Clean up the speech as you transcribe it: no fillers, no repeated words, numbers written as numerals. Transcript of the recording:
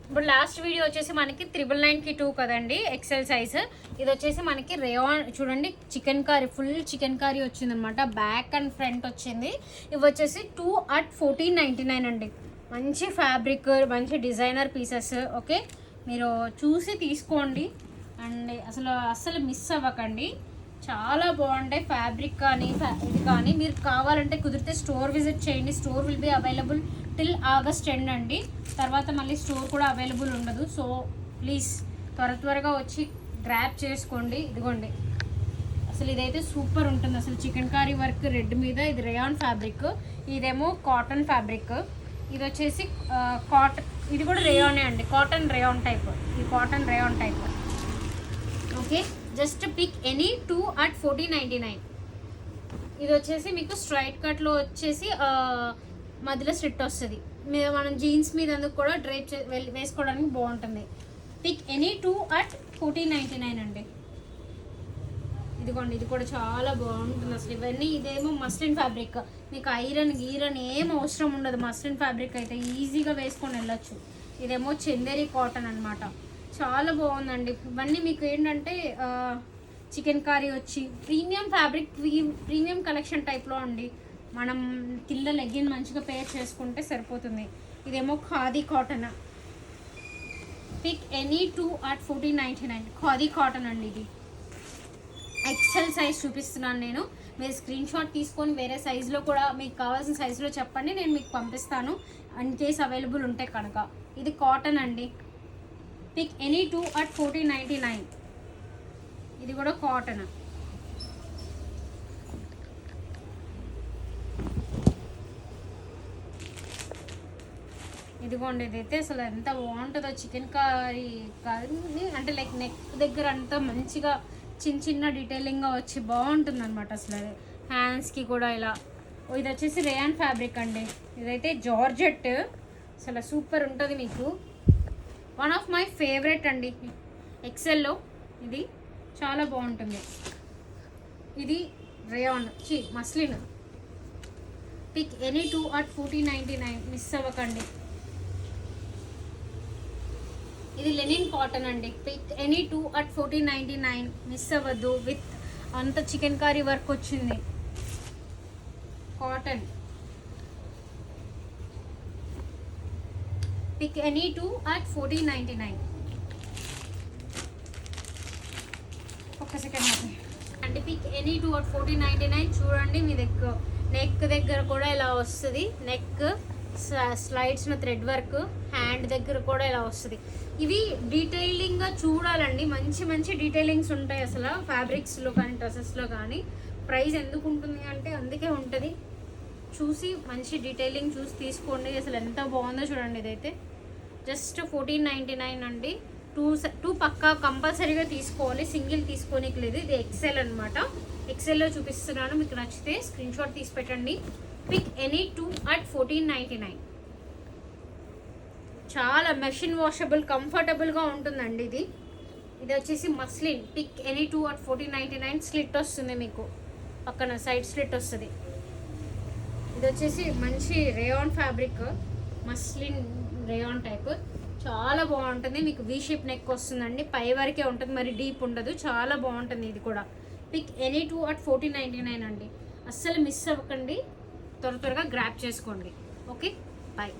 ఇప్పుడు last video వచ్చేసి మనకి 999కి 2 కదండి, ఎక్సెల్ సైజ్. ఇది వచ్చేసి మనకి రేయాన్ చూడండి, chicken curry, full chicken curry వచ్చిందనమాట. బ్యాక్ అండ్ ఫ్రంట్ వచ్చింది. ఇవి వచ్చేసి 2 at 1499 అండి. మంచి ఫ్యాబ్రిక్, మంచి డిజైనర్ పీసెస్. ఓకే, మీరు చూసి తీసుకోండి అండ్ అసలు మిస్ అవ్వకండి. చాలా బాగుంటాయి ఫ్యాబ్రిక్ కానీ ఇది కానీ. మీరు కావాలంటే కుదిరితే స్టోర్ విజిట్ చేయండి. Store will be available till August 10 అండి. తర్వాత మళ్ళీ స్టోర్ కూడా అవైలబుల్ ఉండదు. సో ప్లీజ్ త్వరగా వచ్చి గ్రాప్ చేసుకోండి. ఇదిగోండి, అసలు ఇదైతే సూపర్ ఉంటుంది. అసలు చికెన్ కర్రీ వర్క్ రెడ్ మీద. ఇది రేయాన్ ఫ్యాబ్రిక్, ఇదేమో కాటన్ ఫ్యాబ్రిక్. ఇది వచ్చేసి కాటన్, ఇది కూడా రేయానే అండి, కాటన్ రేయాన్ టైప్. ఇది cotton rayon type. Okay, just pick any 2 at 1499. ఇది వచ్చేసి మీకు స్ట్రైట్ కట్లో వచ్చేసి మధ్యలో స్లిట్ వస్తుంది. మనం జీన్స్ మీద అందుకు కూడా డ్రైప్ వేసుకోవడానికి బాగుంటుంది. పిక్ ఎనీ 2 at 1499 అండి. ఇదిగోండి, ఇది కూడా చాలా బాగుంటుంది అసలు. ఇవన్నీ ఇదేమో మస్లిన్ ఫ్యాబ్రిక్, మీకు ఐరన్ ఏం అవసరం ఉండదు. మస్లిన్ ఫ్యాబ్రిక్ అయితే ఈజీగా వేసుకొని వెళ్ళొచ్చు. ఇదేమో చందేరి కాటన్ అనమాట. చాలా బాగుందండి. ఇవన్నీ మీకు ఏంటంటే చికెన్ కర్రీ వచ్చి ప్రీమియం ఫ్యాబ్రిక్, ప్రీమియం కలెక్షన్ టైప్లో అండి. మనం కింద లెగ్గిన్ మంచిగా పేర్ చేసుకుంటే సరిపోతుంది. ఇదేమో khadi cotton. Pick any 2 at 1499. Khadi cotton అండి. ఇది ఎక్సెల్ సైజ్ చూపిస్తున్నాను నేను. మీరు స్క్రీన్ షాట్ తీసుకొని వేరే సైజులో కూడా మీకు కావాల్సిన సైజులో చెప్పండి, నేను మీకు పంపిస్తాను ఇన్ కేస్ అవైలబుల్ ఉంటే కనుక. ఇది కాటన్ అండి. Pick any 2 at 1499. ఇది కూడా కాటన్. ఇదిగోండి, ఇదైతే అసలు ఎంత బాగుంటుందో. చికెన్ కర్రీ అంటే లైక్ నెక్ దగ్గర అంతా మంచిగా చిన్న డీటెయిలింగ్గా వచ్చి బాగుంటుంది అనమాట. అసలు హ్యాండ్స్కి కూడా ఇలా. ఇది వచ్చేసి రేయాన్ ఫ్యాబ్రిక్ అండి. ఇదైతే జార్జెట్, అసలు సూపర్ ఉంటుంది. మీకు వన్ ఆఫ్ మై ఫేవరెట్ అండి ఎక్సెల్లో. ఇది చాలా బాగుంటుంది. ఇది rayon muslin. Pick any 2 at 1499. Miss అవ్వకండి. ఇది లెనిన్ కాటన్ అండి. Pick any 2 at 1499. మిస్ అవ్వద్దు. విత్ అంత చికెన్ కర్రీ వర్క్ వచ్చింది. కాటన్. Pick any 2 at 1499. ఒక్క సెకండ్ అంటే పిక్ ఎనీ 2 at 1499. చూడండి, మీ దగ్గర నెక్ దగ్గర కూడా ఇలా వస్తుంది. నెక్ స్లైడ్స్లో థ్రెడ్ వర్క్, హ్యాండ్ దగ్గర కూడా ఇలా వస్తుంది. ఇవి డీటెయిలింగ్గా చూడాలండి. మంచి డీటెయిలింగ్స్ ఉంటాయి అసలు ఫ్యాబ్రిక్స్లో కానీ డ్రెస్సెస్లో కానీ. ప్రైస్ ఎందుకు ఉంటుంది అంటే అందుకే ఉంటుంది. చూసి మంచి డీటెయిలింగ్ చూసి తీసుకోండి. అసలు ఎంత బాగుందో చూడండి. ఇదైతే జస్ట్ 1499 అండి. 2 పక్కా కంపల్సరీగా తీసుకోవాలి, సింగిల్ తీసుకోనికి లేదు. ఇది ఎక్సెల్ అనమాట. ఎక్సెల్లో చూపిస్తున్నాను, మీకు నచ్చితే స్క్రీన్ షాట్ తీసి పెట్టండి. Pick any 2 at 1499. చాలా మెషిన్ వాషబుల్, కంఫర్టబుల్గా ఉంటుందండి ఇది. ఇది వచ్చేసి muslin. Pick any 2 at 1499. Slit వస్తుంది మీకు, పక్కన సైడ్ స్లిట్ వస్తుంది. ఇది వచ్చేసి మంచి rayon fabric, muslin rayon type. చాలా బాగుంటుంది. మీకు వీ షేప్ నెక్ వస్తుందండి, పై వరకే ఉంటుంది, మరి డీప్ ఉండదు. చాలా బాగుంటుంది ఇది కూడా. పిక్ ఎనీ 2 at 1499 అండి. అస్సలు మిస్ అవ్వకండి, త్వరగా గ్రాప్ చేసుకోండి. Okay, bye.